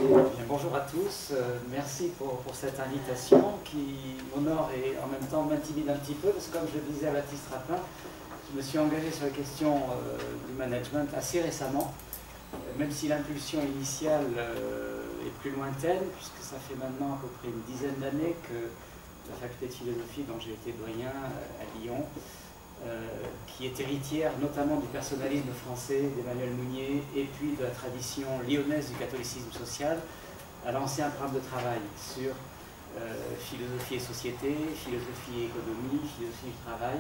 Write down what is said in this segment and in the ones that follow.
Bien, bonjour à tous, merci pour cette invitation qui m'honore et en même temps m'intimide un petit peu parce que comme je le disais à Baptiste Rapin, je me suis engagé sur les questions du management assez récemment, même si l'impulsion initiale est plus lointaine puisque ça fait maintenant à peu près une dizaine d'années que la faculté de philosophie dont j'ai été doyen à Lyon, qui est héritière notamment du personnalisme français d'Emmanuel Mounier et puis de la tradition lyonnaise du catholicisme social, a lancé un programme de travail sur philosophie et société, philosophie et économie, philosophie du travail,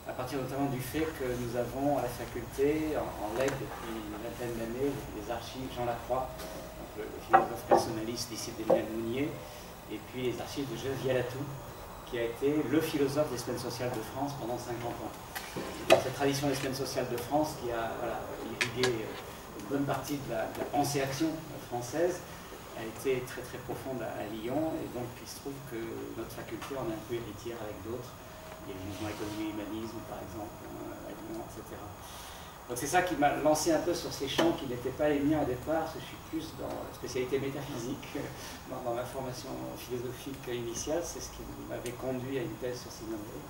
à partir notamment du fait que nous avons à la faculté, en legs depuis une vingtaine d'années, les archives Jean Lacroix, le philosophe personnaliste disciple d'Emmanuel Mounier, et puis les archives de Geneviève Vialatou, qui a été le philosophe des semaines sociales de France pendant 50 ans. Donc, cette tradition des semaines sociales de France qui a irrigué une bonne partie de la pensée-action française a été très très profonde à Lyon, et donc il se trouve que notre faculté en est un peu héritière avec d'autres. Il y a le mouvement économie et humanisme par exemple à Lyon, etc. Donc c'est ça qui m'a lancé un peu sur ces champs qui n'étaient pas les miens au départ, parce que je suis plus dans la spécialité métaphysique, dans ma formation philosophique initiale. C'est ce qui m'avait conduit à une thèse sur Simone Veil.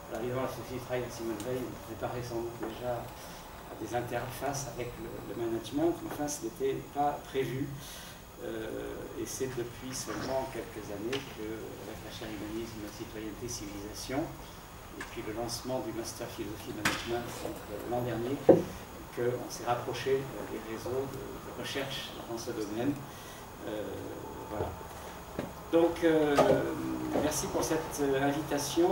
Alors évidemment, la philosophie du travail de Simone Veil me préparait sans doute déjà à des interfaces avec le management, mais enfin ce n'était pas prévu. Et c'est depuis seulement quelques années que, avec la chaire humanisme, citoyenneté, civilisation, et puis le lancement du Master Philosophie Management l'an dernier, qu'on s'est rapproché des réseaux de recherche dans ce domaine. Voilà. Donc, merci pour cette invitation,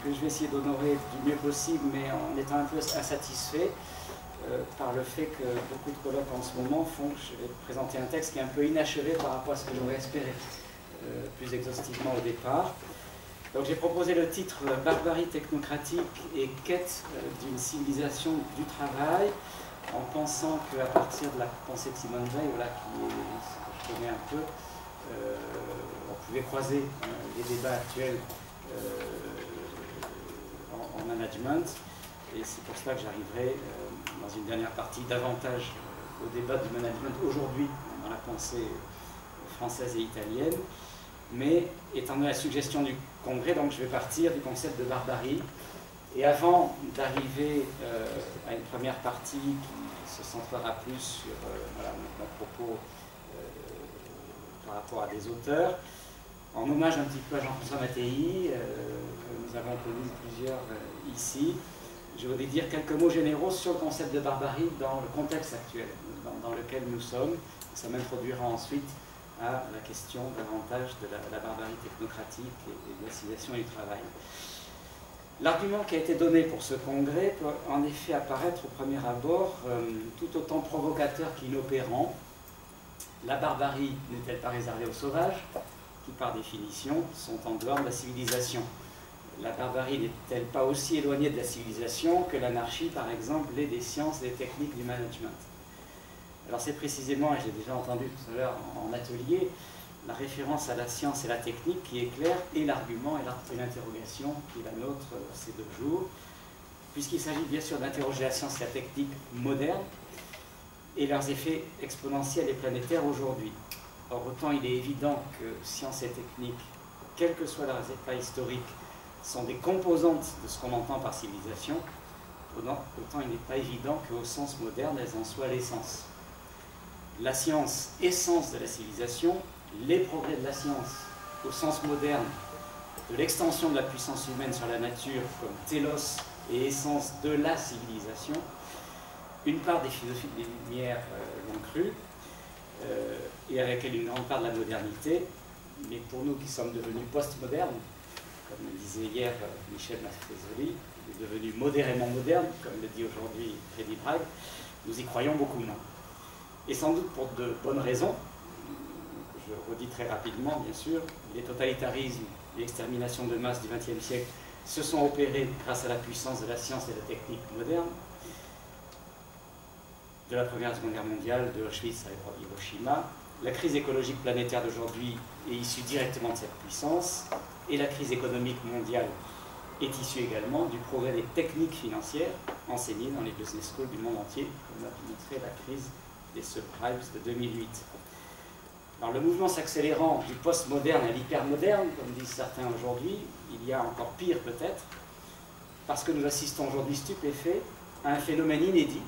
que je vais essayer d'honorer du mieux possible, mais en étant un peu insatisfait par le fait que beaucoup de colloques en ce moment font que je vais présenter un texte qui est un peu inachevé par rapport à ce que j'aurais espéré plus exhaustivement au départ. Donc j'ai proposé le titre « Barbarie technocratique et quête d'une civilisation du travail », en pensant qu'à partir de la pensée de Simone Veil, voilà, qui est ce que je connais un peu, on pouvait croiser les débats actuels en management, et c'est pour cela que j'arriverai dans une dernière partie davantage au débat du management aujourd'hui dans la pensée française et italienne. Mais étant donné la suggestion du Congrès, donc je vais partir du concept de barbarie. Et avant d'arriver à une première partie qui se centrera plus sur voilà, mon propos par rapport à des auteurs, en hommage un petit peu à Jean-François Mattei, que nous avons connu plusieurs ici, je voudrais dire quelques mots généraux sur le concept de barbarie dans le contexte actuel dans lequel nous sommes. Ça m'introduira ensuite à la question davantage de la barbarie technocratique et de la civilisation du travail. L'argument qui a été donné pour ce congrès peut en effet apparaître au premier abord tout autant provocateur qu'inopérant. La barbarie n'est-elle pas réservée aux sauvages, qui par définition sont en dehors de la civilisation? La barbarie n'est-elle pas aussi éloignée de la civilisation que l'anarchie, par exemple, l'est des sciences et des techniques du management? Alors c'est précisément, et je l'ai déjà entendu tout à l'heure en atelier, la référence à la science et la technique qui est claire, et l'argument et l'interrogation qui est la nôtre ces 2 jours, puisqu'il s'agit bien sûr d'interroger la science et la technique moderne et leurs effets exponentiels et planétaires aujourd'hui. Or, autant il est évident que science et technique, quels que soient leurs états historiques, sont des composantes de ce qu'on entend par civilisation, autant il n'est pas évident qu'au sens moderne, elles en soient l'essence. La science, essence de la civilisation, les progrès de la science, au sens moderne, de l'extension de la puissance humaine sur la nature comme télos et essence de la civilisation, une part des philosophies des Lumières l'ont cru, et avec elle une grande part de la modernité, mais pour nous qui sommes devenus postmodernes, comme le disait hier Michel Mastroianni, il est devenu modérément moderne, comme le dit aujourd'hui Freddy Bragg, nous y croyons beaucoup moins. Et sans doute pour de bonnes raisons, je redis très rapidement bien sûr, les totalitarismes et l'extermination de masse du XXe siècle se sont opérés grâce à la puissance de la science et de la technique moderne, de la Première et Seconde Guerre mondiale, de Auschwitz à Hiroshima. La crise écologique planétaire d'aujourd'hui est issue directement de cette puissance, et la crise économique mondiale est issue également du progrès des techniques financières enseignées dans les business schools du monde entier, comme l'a montré la crise des subprimes de 2008. Alors, le mouvement s'accélérant du post-moderne à l'hyper-moderne, comme disent certains aujourd'hui, il y a encore pire peut-être, parce que nous assistons aujourd'hui stupéfaits à un phénomène inédit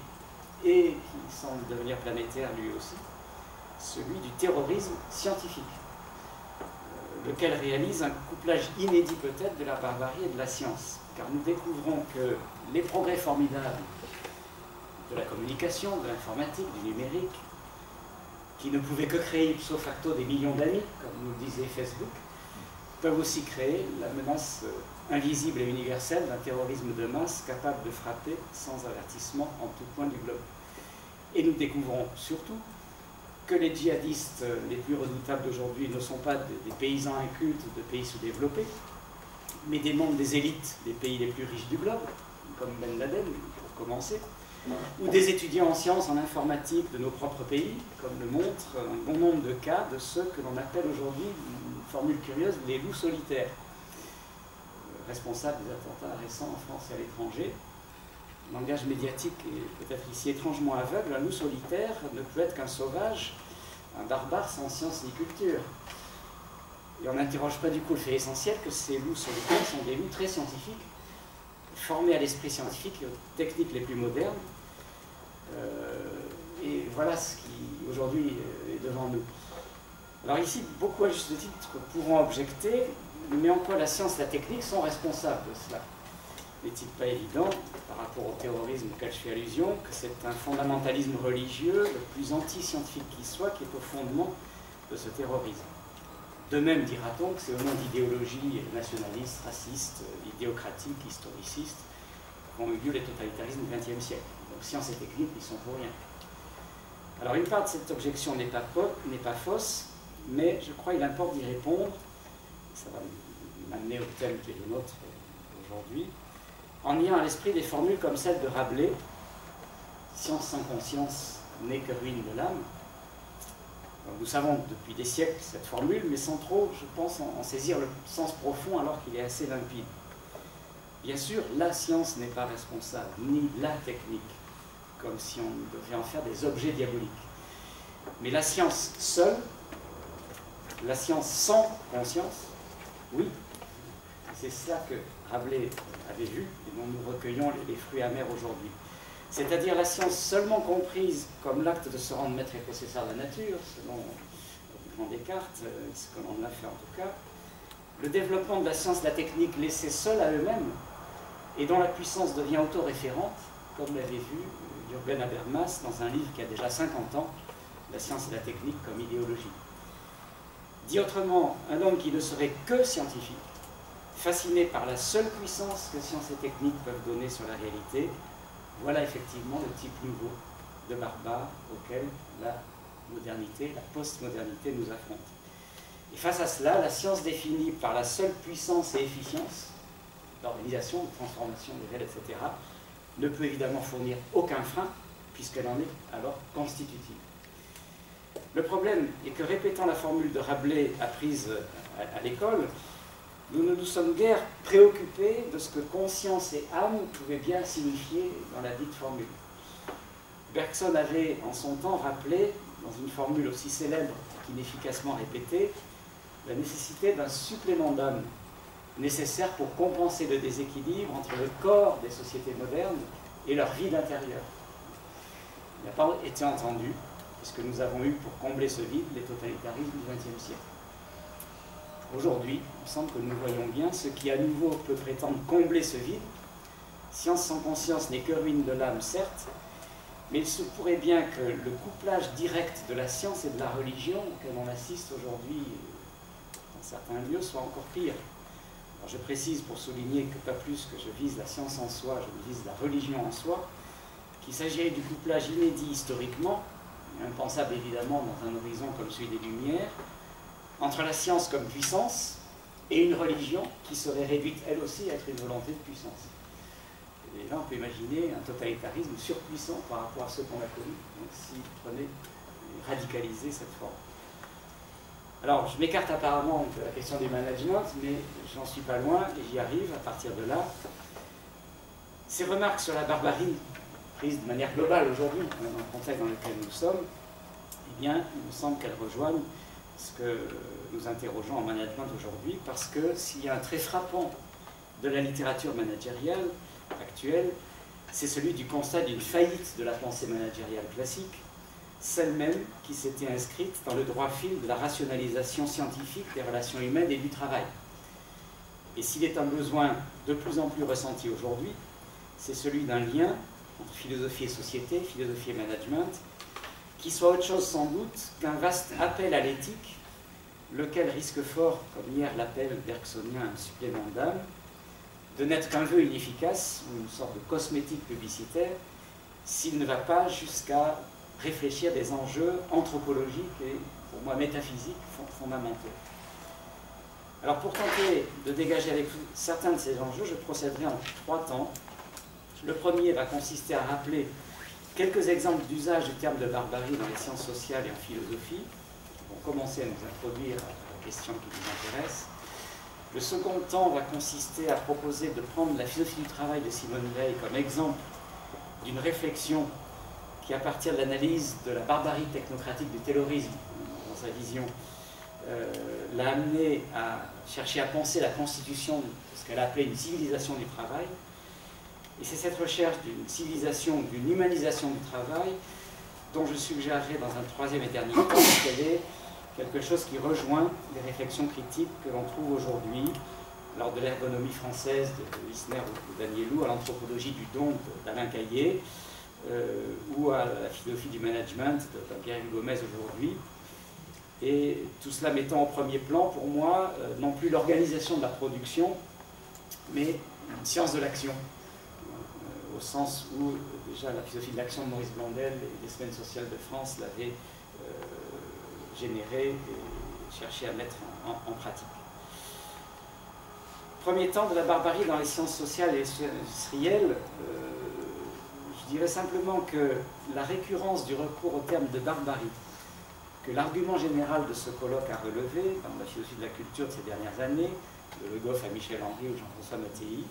et qui semble devenir planétaire lui aussi, celui du terrorisme scientifique, lequel réalise un couplage inédit peut-être de la barbarie et de la science. Car nous découvrons que les progrès formidables de la communication, de l'informatique, du numérique, qui ne pouvaient que créer ipso facto des millions d'amis, comme nous disait Facebook, peuvent aussi créer la menace invisible et universelle d'un terrorisme de masse capable de frapper sans avertissement en tout point du globe. Et nous découvrons surtout que les djihadistes les plus redoutables d'aujourd'hui ne sont pas des paysans incultes de pays sous-développés, mais des membres des élites des pays les plus riches du globe, comme Ben Laden, pour commencer, ou des étudiants en sciences, en informatique de nos propres pays, comme le montre un bon nombre de cas de ceux que l'on appelle aujourd'hui, une formule curieuse, les loups solitaires, responsables des attentats récents en France et à l'étranger. Langage médiatique est peut-être ici étrangement aveugle. Un loup solitaire ne peut être qu'un sauvage, un barbare sans science ni culture. Et on n'interroge pas du coup le fait essentiel que ces loups solitaires sont des loups très scientifiques, formés à l'esprit scientifique et aux techniques les plus modernes. Et voilà ce qui aujourd'hui est devant nous. Alors ici, beaucoup à juste titre pourront objecter, mais en quoi la science et la technique sont responsables de cela? N'est-il pas évident, par rapport au terrorisme auquel je fais allusion, que c'est un fondamentalisme religieux, le plus anti-scientifique qui soit, qui est au fondement de ce terrorisme? De même, dira-t-on, que c'est au nom d'idéologies nationalistes, racistes, idéocratiques, historicistes, qu'ont eu lieu les totalitarismes du XXe siècle. Donc science et technique n'y sont pour rien. Alors une part de cette objection n'est pas fausse, mais je crois qu'il importe d'y répondre, ça va m'amener au thème qui est le nôtre aujourd'hui, en ayant à l'esprit des formules comme celle de Rabelais, « Science sans conscience n'est que ruine de l'âme ». Nous savons depuis des siècles cette formule, mais sans trop, je pense, en saisir le sens profond alors qu'il est assez limpide. Bien sûr, la science n'est pas responsable, ni la technique, comme si on devait en faire des objets diaboliques. Mais la science seule, la science sans conscience, oui, c'est cela que Rabelais avait vu et dont nous recueillons les fruits amers aujourd'hui. C'est-à-dire la science seulement comprise comme l'acte de se rendre maître et possesseur de la nature, selon Jean Descartes, ce que l'on a fait en tout cas, le développement de la science et de la technique laissés seuls à eux-mêmes et dont la puissance devient autoréférente, comme l'avait vu Jürgen Habermas dans un livre qui a déjà 50 ans, La science et la technique comme idéologie. Dit autrement, un homme qui ne serait que scientifique, fasciné par la seule puissance que science et technique peuvent donner sur la réalité, voilà effectivement le type nouveau de barbare auquel la modernité, la post-modernité nous affronte. Et face à cela, la science définie par la seule puissance et efficience d'organisation, de transformation des réels, etc., ne peut évidemment fournir aucun frein, puisqu'elle en est alors constitutive. Le problème est que, répétant la formule de Rabelais apprise à l'école, nous ne nous sommes guère préoccupés de ce que conscience et âme pouvaient bien signifier dans la dite formule. Bergson avait en son temps rappelé, dans une formule aussi célèbre qu'inefficacement répétée, la nécessité d'un supplément d'âme, nécessaire pour compenser le déséquilibre entre le corps des sociétés modernes et leur vide intérieure. Il n'a pas été entendu, puisque nous avons eu pour combler ce vide les totalitarismes du XXe siècle. Aujourd'hui, il me semble que nous voyons bien ce qui à nouveau peut prétendre combler ce vide. Science sans conscience n'est que ruine de l'âme, certes, mais il se pourrait bien que le couplage direct de la science et de la religion auquel on assiste aujourd'hui dans certains lieux soit encore pire. Alors je précise pour souligner que pas plus que je vise la science en soi, je vise la religion en soi, qu'il s'agirait du couplage inédit historiquement, impensable évidemment dans un horizon comme celui des Lumières, entre la science comme puissance et une religion qui serait réduite elle aussi à être une volonté de puissance. Et là on peut imaginer un totalitarisme surpuissant par rapport à ce qu'on a connu, s'il prenait et radicalisait cette forme. Alors je m'écarte apparemment de la question du management, mais j'en suis pas loin et j'y arrive à partir de là. Ces remarques sur la barbarie prise de manière globale aujourd'hui, dans le contexte dans lequel nous sommes, eh bien, il me semble qu'elles rejoignent ce que nous interrogeons en management aujourd'hui, parce que s'il y a un trait frappant de la littérature managériale actuelle, c'est celui du constat d'une faillite de la pensée managériale classique, celle même qui s'était inscrite dans le droit fil de la rationalisation scientifique des relations humaines et du travail. Et s'il est un besoin de plus en plus ressenti aujourd'hui, c'est celui d'un lien entre philosophie et société, philosophie et management, qui soit autre chose sans doute qu'un vaste appel à l'éthique, lequel risque fort, comme hier l'appel bergsonien, un supplément d'âme, de n'être qu'un vœu inefficace ou une sorte de cosmétique publicitaire, s'il ne va pas jusqu'à réfléchir des enjeux anthropologiques et, pour moi, métaphysiques fondamentaux. Alors, pour tenter de dégager avec vous certains de ces enjeux, je procéderai en 3 temps. Le premier va consister à rappeler quelques exemples d'usage du terme de barbarie dans les sciences sociales et en philosophie, qui vont commencer à nous introduire à la question qui nous intéresse. Le second temps va consister à proposer de prendre la philosophie du travail de Simone Weil comme exemple d'une réflexion qui, à partir de l'analyse de la barbarie technocratique du taylorisme, dans sa vision, l'a amené à chercher à penser la constitution de ce qu'elle appelait une civilisation du travail. Et c'est cette recherche d'une civilisation, d'une humanisation du travail, dont je suggérerai dans un troisième et dernier temps qu'elle est quelque chose qui rejoint les réflexions critiques que l'on trouve aujourd'hui lors de l'ergonomie française de Wissner ou d'Agnelou, à l'anthropologie du don d'Alain Caillé, ou à la philosophie du management de Pierre-Hugues Gomez aujourd'hui. Et tout cela mettant en premier plan, pour moi, non plus l'organisation de la production, mais une science de l'action, au sens où déjà la philosophie de l'action de Maurice Blondel et les Semaines sociales de France l'avaient générée et cherché à mettre en pratique. Premier temps de la barbarie dans les sciences sociales et industrielles, je dirais simplement que la récurrence du recours au terme de barbarie, que l'argument général de ce colloque a relevé dans la philosophie de la culture de ces dernières années, de Le Goff à Michel Henry ou Jean-François Mattei,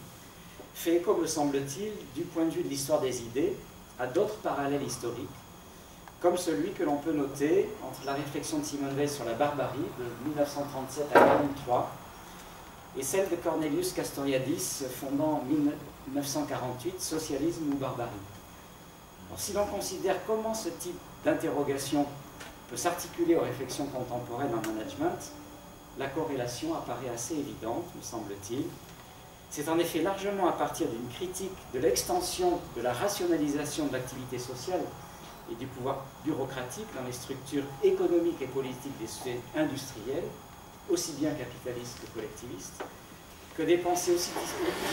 fait écho, me semble-t-il, du point de vue de l'histoire des idées, à d'autres parallèles historiques, comme celui que l'on peut noter entre la réflexion de Simone Weil sur la barbarie de 1937 à 1943 et celle de Cornelius Castoriadis fondant en 1948 Socialisme ou barbarie. Alors, si l'on considère comment ce type d'interrogation peut s'articuler aux réflexions contemporaines en management, la corrélation apparaît assez évidente, me semble-t-il. C'est en effet largement à partir d'une critique de l'extension de la rationalisation de l'activité sociale et du pouvoir bureaucratique dans les structures économiques et politiques des sociétés industrielles, aussi bien capitalistes que collectivistes, que des pensées aussi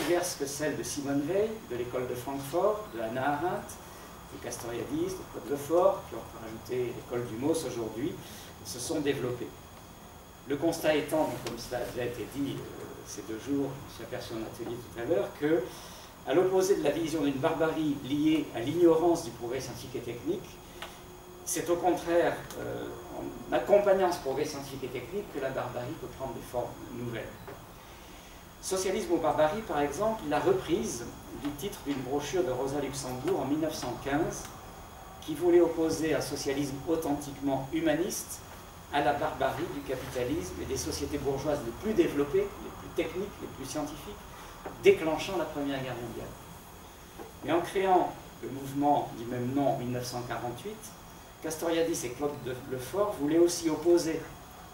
diverses que celles de Simone Weil, de l'école de Francfort, de Hannah Arendt, de Castoriadis, de Claude Lefort, qui ont rajouté l'école du Mauss aujourd'hui, se sont développées. Le constat étant, comme cela a déjà été dit ces 2 jours, je me suis aperçu en atelier tout à l'heure, que, à l'opposé de la vision d'une barbarie liée à l'ignorance du progrès scientifique et technique, c'est au contraire en accompagnant ce progrès scientifique et technique que la barbarie peut prendre des formes nouvelles. Socialisme ou barbarie, par exemple, la reprise du titre d'une brochure de Rosa Luxembourg en 1915 qui voulait opposer un socialisme authentiquement humaniste à la barbarie du capitalisme et des sociétés bourgeoises les plus développées, les plus techniques, les plus scientifiques, déclenchant la Première Guerre mondiale. Et en créant le mouvement du même nom en 1948, Castoriadis et Claude Lefort voulaient aussi opposer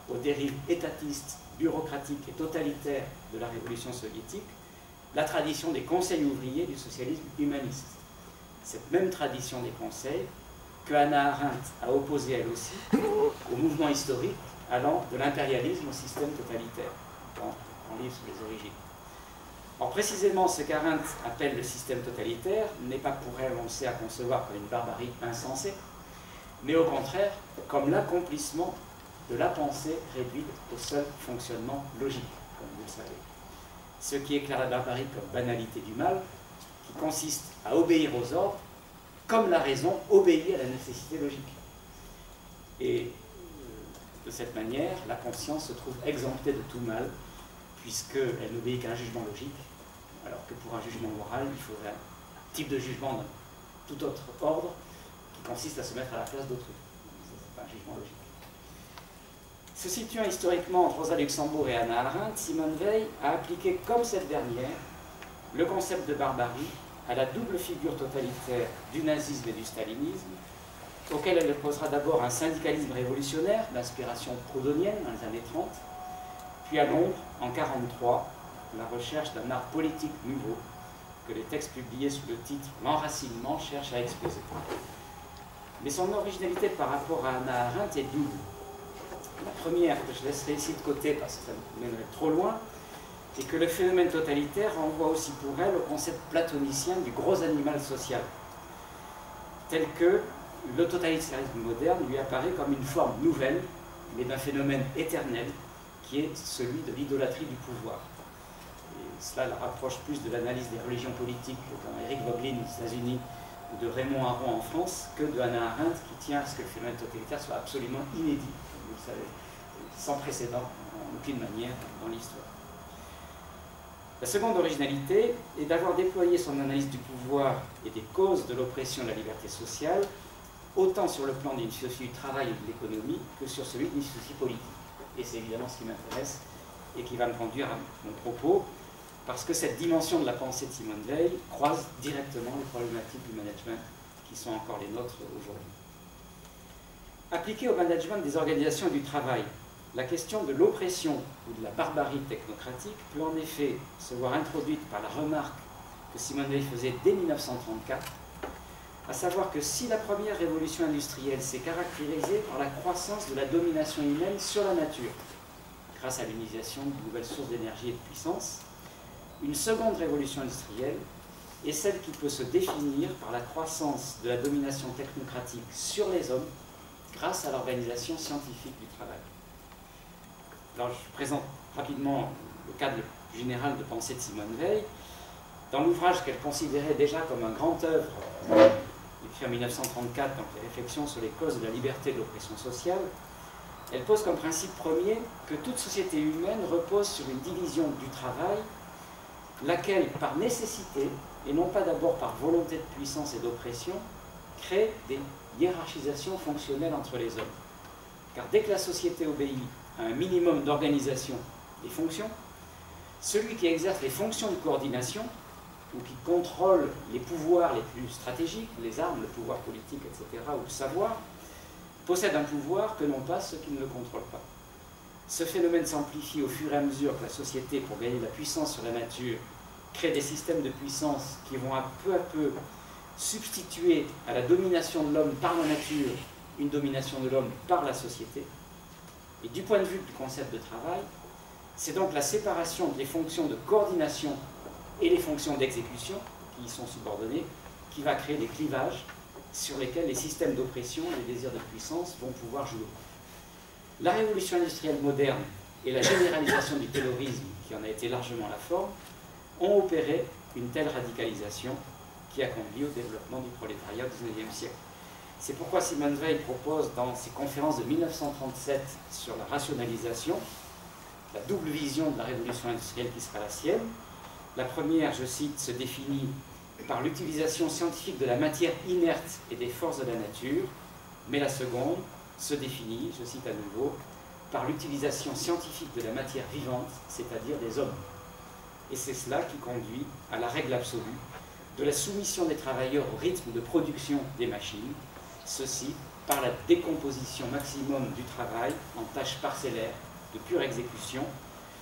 aux dérives étatistes, bureaucratiques et totalitaires de la révolution soviétique la tradition des conseils ouvriers du socialisme humaniste. Cette même tradition des conseils que Hannah Arendt a opposée elle aussi au mouvement historique allant de l'impérialisme au système totalitaire, dans son livre sur les origines. Or, précisément, ce qu'Arendt appelle le système totalitaire n'est pas pour elle, on le sait, à concevoir comme une barbarie insensée, mais au contraire comme l'accomplissement de la pensée réduite au seul fonctionnement logique, comme vous le savez. Ce qui éclaire la barbarie comme banalité du mal, qui consiste à obéir aux ordres, comme la raison obéit à la nécessité logique. Et de cette manière, la conscience se trouve exemptée de tout mal, puisqu'elle n'obéit qu'à un jugement logique, alors que pour un jugement moral, il faudrait un type de jugement tout autre ordre qui consiste à se mettre à la place d'autrui. C'est pas un jugement logique. Se situant historiquement entre Rosa Luxembourg et Hannah Arendt, Simone Weil a appliqué, comme cette dernière, le concept de barbarie à la double figure totalitaire du nazisme et du stalinisme, auquel elle opposera d'abord un syndicalisme révolutionnaire d'inspiration proudhonienne dans les années 30, puis à Londres, en 1943, la recherche d'un art politique nouveau que les textes publiés sous le titre « L'enracinement » cherchent à exposer. Mais son originalité par rapport à Hannah Arendt est double. La première, que je laisserai ici de côté parce que ça mènerait trop loin, est que le phénomène totalitaire renvoie aussi pour elle au concept platonicien du gros animal social, tel que le totalitarisme moderne lui apparaît comme une forme nouvelle, mais d'un phénomène éternel, qui est celui de l'idolâtrie du pouvoir. Et cela la rapproche plus de l'analyse des religions politiques dans Eric Voegelin aux États-Unis ou de Raymond Aron en France que de Hannah Arendt, qui tient à ce que le phénomène totalitaire soit absolument inédit, comme vous le savez, sans précédent en aucune manière dans l'histoire. La seconde originalité est d'avoir déployé son analyse du pouvoir et des causes de l'oppression de la liberté sociale, autant sur le plan d'une philosophie du travail et de l'économie que sur celui d'une philosophie politique. Et c'est évidemment ce qui m'intéresse et qui va me conduire à mon propos, parce que cette dimension de la pensée de Simone Weil croise directement les problématiques du management qui sont encore les nôtres aujourd'hui. Appliquée au management des organisations du travail, la question de l'oppression ou de la barbarie technocratique peut en effet se voir introduite par la remarque que Simone Weil faisait dès 1934, à savoir que si la première révolution industrielle s'est caractérisée par la croissance de la domination humaine sur la nature, grâce à l'utilisation de nouvelles sources d'énergie et de puissance, une seconde révolution industrielle est celle qui peut se définir par la croissance de la domination technocratique sur les hommes grâce à l'organisation scientifique du travail. Alors je présente rapidement le cadre général de pensée de Simone Weil. Dans l'ouvrage qu'elle considérait déjà comme un grand œuvre, écrit en 1934, donc les réflexions sur les causes de la liberté et de l'oppression sociale, elle pose comme principe premier que toute société humaine repose sur une division du travail, laquelle, par nécessité, et non pas d'abord par volonté de puissance et d'oppression, crée des hiérarchisations fonctionnelles entre les hommes. Car dès que la société obéit à un minimum d'organisation des fonctions, celui qui exerce les fonctions de coordination, ou qui contrôle les pouvoirs les plus stratégiques, les armes, le pouvoir politique, etc., ou le savoir, possède un pouvoir que n'ont pas ceux qui ne le contrôlent pas. Ce phénomène s'amplifie au fur et à mesure que la société, pour gagner de la puissance sur la nature, crée des systèmes de puissance qui vont à peu substituer à la domination de l'homme par la nature une domination de l'homme par la société. Et du point de vue du concept de travail, c'est donc la séparation des fonctions de coordination et les fonctions d'exécution, qui y sont subordonnées, qui va créer des clivages sur lesquels les systèmes d'oppression et les désirs de puissance vont pouvoir jouer. La révolution industrielle moderne et la généralisation du taylorisme, qui en a été largement la forme, ont opéré une telle radicalisation qui a conduit au développement du prolétariat au XIXe siècle. C'est pourquoi Simone Weil propose dans ses conférences de 1937 sur la rationalisation, la double vision de la révolution industrielle qui sera la sienne. La première, je cite, se définit par l'utilisation scientifique de la matière inerte et des forces de la nature, mais la seconde se définit, je cite à nouveau, par l'utilisation scientifique de la matière vivante, c'est-à-dire des hommes. Et c'est cela qui conduit à la règle absolue de la soumission des travailleurs au rythme de production des machines, ceci par la décomposition maximum du travail en tâches parcellaires de pure exécution,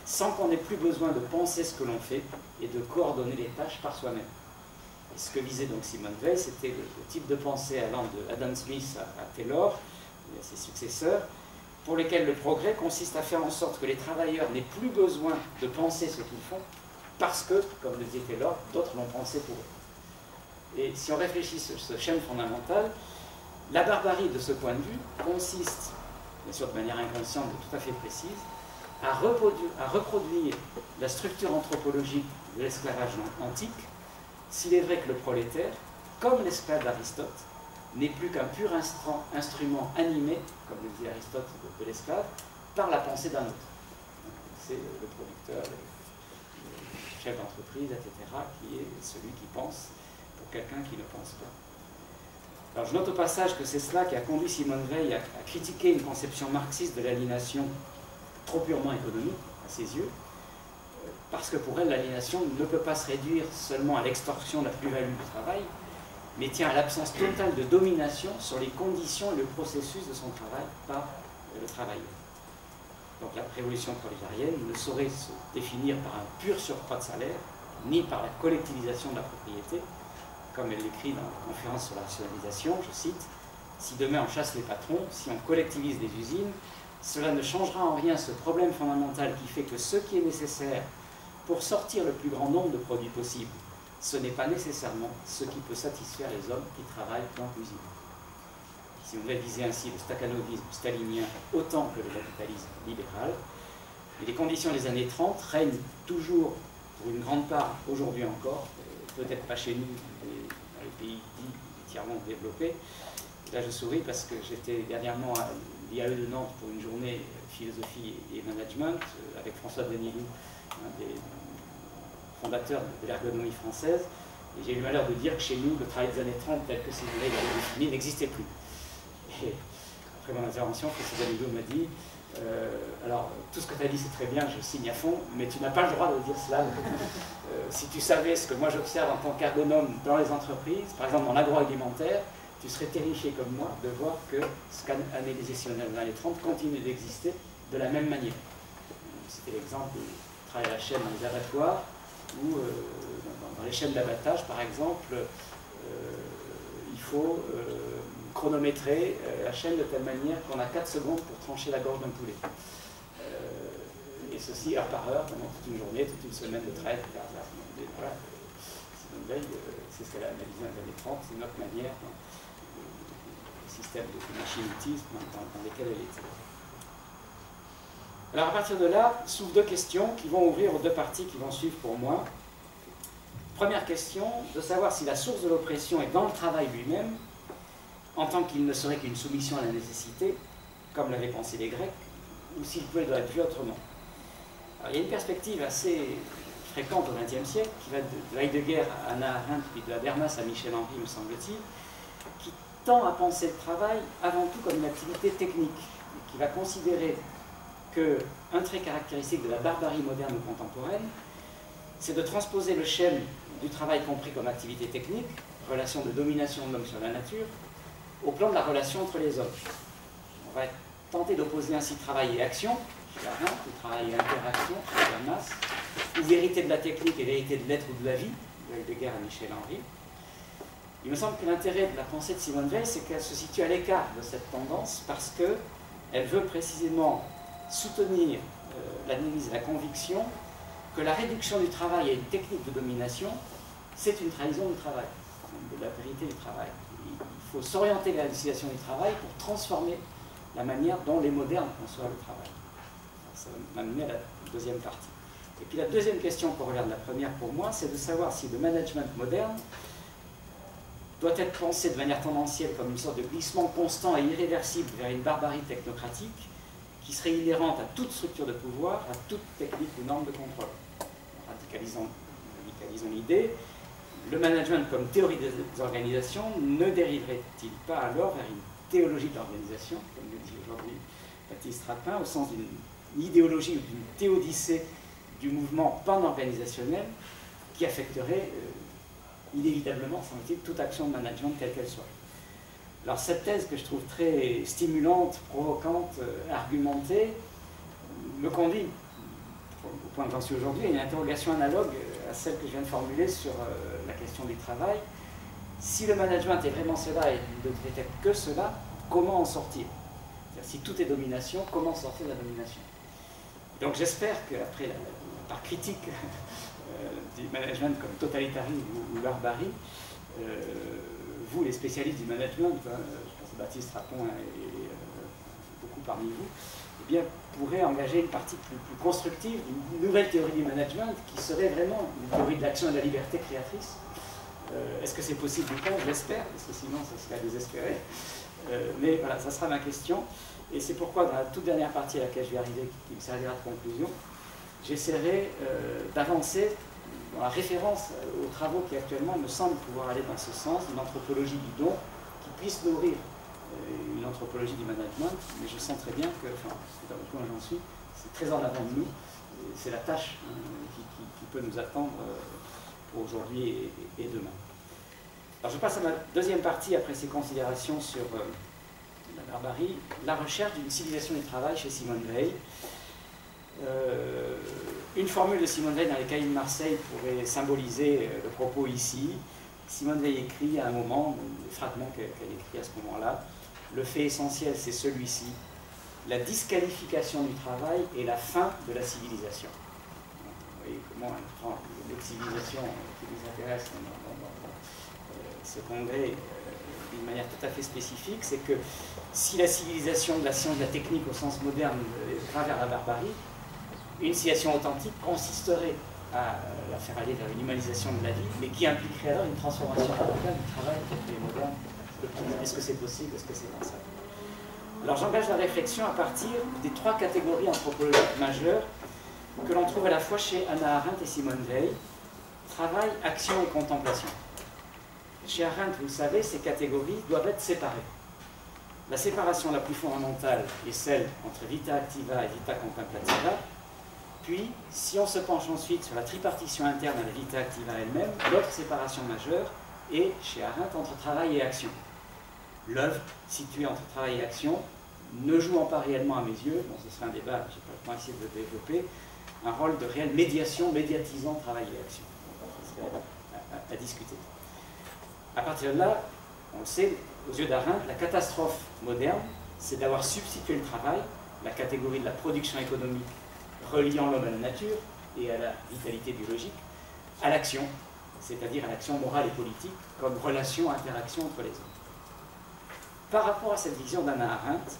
sans qu'on ait plus besoin de penser ce que l'on fait et de coordonner les tâches par soi-même. Et ce que visait donc Simone Weil, c'était le type de pensée allant de Adam Smith à Taylor et à ses successeurs, pour lesquels le progrès consiste à faire en sorte que les travailleurs n'aient plus besoin de penser ce qu'ils font, parce que, comme le disait Taylor, d'autres l'ont pensé pour eux. Et si on réfléchit sur ce schéma fondamental, la barbarie de ce point de vue consiste, bien sûr de manière inconsciente et tout à fait précise, à reproduire la structure anthropologique de l'esclavage antique, s'il est vrai que le prolétaire, comme l'esclave d'Aristote, n'est plus qu'un pur instrument animé, comme le dit Aristote de l'esclave, par la pensée d'un autre. C'est le producteur, le chef d'entreprise, etc., qui est celui qui pense pour quelqu'un qui ne pense pas. Alors je note au passage que c'est cela qui a conduit Simone Weil à critiquer une conception marxiste de l'aliénation trop purement économique, à ses yeux, parce que pour elle, l'aliénation ne peut pas se réduire seulement à l'extorsion de la plus-value du travail, mais tient à l'absence totale de domination sur les conditions et le processus de son travail par le travailleur. Donc la révolution prolétarienne ne saurait se définir par un pur surcroît de salaire, ni par la collectivisation de la propriété, comme elle l'écrit dans la conférence sur la rationalisation, je cite, « Si demain on chasse les patrons, si on collectivise des usines, cela ne changera en rien ce problème fondamental qui fait que ce qui est nécessaire pour sortir le plus grand nombre de produits possibles, ce n'est pas nécessairement ce qui peut satisfaire les hommes qui travaillent dans l'usine. » Si on voulait viser ainsi le stakhanovisme stalinien autant que le capitalisme libéral, et les conditions des années 30 règnent toujours, pour une grande part, aujourd'hui encore, peut-être pas chez nous, mais dans les pays dits entièrement développés. Là, je souris parce que j'étais dernièrement à l'IAE de Nantes pour une journée philosophie et management avec François Denilou, un des fondateurs de l'ergonomie française, et j'ai eu le malheur de dire que chez nous, le travail des années 30 tel que Simone Weil l'avait défini n'existait plus. Et après mon intervention, François Denilou m'a dit alors, tout ce que tu as dit, c'est très bien, je signe à fond, mais tu n'as pas le droit de dire cela. Si tu savais ce que moi j'observe en tant qu'ergonome dans les entreprises, par exemple dans l'agroalimentaire, tu serais terrifié comme moi de voir que ce qu'analysé dans les 30 continue d'exister de la même manière. C'était l'exemple du travail à la chaîne dans les abattoirs, ou dans les chaînes d'abattage, par exemple, il faut chronométrer la chaîne de telle manière qu'on a 4 secondes pour trancher la gorge d'un poulet. Et ceci heure par heure, pendant toute une journée, toute une semaine de travail. Voilà. Simone Weil, c'est ce qu'elle a analysé dans les années 30, c'est notre manière, le système de machine-outisme dans lesquels elle était. Alors à partir de là, s'ouvrent deux questions qui vont ouvrir aux deux parties qui vont suivre pour moi. Première question, de savoir si la source de l'oppression est dans le travail lui-même, en tant qu'il ne serait qu'une soumission à la nécessité, comme l'avaient pensé les Grecs, ou s'il pouvait être vu autrement. Alors, il y a une perspective assez fréquente au XXe siècle, qui va de Heidegger à Hannah Arendt, puis de Habermas à Michel Henry, me semble-t-il, qui tend à penser le travail avant tout comme une activité technique, qui va considérer qu'un trait caractéristique de la barbarie moderne ou contemporaine, c'est de transposer le schème du travail compris comme activité technique, relation de domination de l'homme sur la nature, au plan de la relation entre les hommes. On va tenter d'opposer ainsi travail et action, chez Arendt, ou travail et interaction, chez Habermas, ou vérité de la technique et vérité de l'être ou de la vie, de Heidegger à Michel Henry. Il me semble que l'intérêt de la pensée de Simone Weil, c'est qu'elle se situe à l'écart de cette tendance, parce qu'elle veut précisément soutenir l'analyse et la conviction que la réduction du travail à une technique de domination, c'est une trahison du travail, de la vérité du travail. Il faut s'orienter vers l'utilisation du travail pour transformer la manière dont les modernes conçoivent le travail. Ça m'a amené à la deuxième partie. Et puis la deuxième question qu'on regarde, la première pour moi, c'est de savoir si le management moderne doit être pensé de manière tendancielle comme une sorte de glissement constant et irréversible vers une barbarie technocratique qui serait inhérente à toute structure de pouvoir, à toute technique ou norme de contrôle. Radicalisons l'idée. Le management comme théorie des organisations ne dériverait-il pas alors vers une théologie de l'organisation, comme le dit aujourd'hui Baptiste Rapin, au sens d'une idéologie ou d'une théodicée du mouvement pan-organisationnel qui affecterait inévitablement, semble-t-il, toute action de management quelle qu'elle soit. Alors cette thèse que je trouve très stimulante, provocante, argumentée, me conduit, au point que j'en suis aujourd'hui, à une interrogation analogue à celle que je viens de formuler sur la question du travail. Si le management est vraiment cela et ne devrait être que cela, comment en sortir? C'est-à-dire, si tout est domination, comment sortir de la domination? Donc j'espère qu'après par critique du management comme totalitarisme ou barbarie, vous, les spécialistes du management, je pense à Baptiste Rapin et beaucoup parmi vous, eh bien, pourraient engager une partie plus constructive, une nouvelle théorie du management qui serait vraiment une théorie de l'action et de la liberté créatrice. Est-ce que c'est possible ou pas? Je l'espère, parce que sinon ça serait désespéré. Mais voilà, ça sera ma question. Et c'est pourquoi, dans la toute dernière partie à laquelle je vais arriver, qui me servira de conclusion, j'essaierai d'avancer dans la référence aux travaux qui actuellement me semblent pouvoir aller dans ce sens, d'une anthropologie du don, qui puisse nourrir une anthropologie du management, mais je sens très bien que, enfin, dans le point où j'en suis, c'est très en avant de nous, c'est la tâche qui peut nous attendre pour aujourd'hui et demain. Alors je passe à ma deuxième partie après ces considérations sur la barbarie, la recherche d'une civilisation du travail chez Simone Weil. Une formule de Simone Weil dans les Cahiers de Marseille pourrait symboliser le propos ici. Simone Weil écrit à un moment, le fragment qu'elle écrit à ce moment-là, le fait essentiel c'est celui-ci, la disqualification du travail et la fin de la civilisation. Vous voyez comment elle prend les civilisations qui nous intéressent dans ce congrès d'une manière tout à fait spécifique, c'est que si la civilisation de la science, de la technique au sens moderne va vers la barbarie, une civilisation authentique consisterait à la faire aller vers une humanisation de la vie, mais qui impliquerait alors une transformation radicale du travail qui est moderne. Est-ce que c'est possible? Est-ce que c'est pensable? Alors j'engage la réflexion à partir des trois catégories anthropologiques majeures que l'on trouve à la fois chez Hannah Arendt et Simone Weil: travail, action et contemplation. Chez Arendt, vous le savez, ces catégories doivent être séparées. La séparation la plus fondamentale est celle entre vita activa et vita contemplativa. Puis, si on se penche ensuite sur la tripartition interne à la vita activa elle-même, l'autre séparation majeure est, chez Arendt, entre travail et action. L'œuvre, située entre travail et action, ne jouant pas réellement à mes yeux, bon, ce serait un débat, je n'ai pas le temps ici de le développer, un rôle de réelle médiation, médiatisant travail et action. Ce serait à discuter. À partir de là, on le sait, aux yeux d'Arendt, la catastrophe moderne, c'est d'avoir substitué le travail, la catégorie de la production économique reliant l'homme à la nature et à la vitalité biologique, à l'action, c'est-à-dire à l'action morale et politique, comme relation, interaction entre les hommes. Par rapport à cette vision d'Hannah Arendt,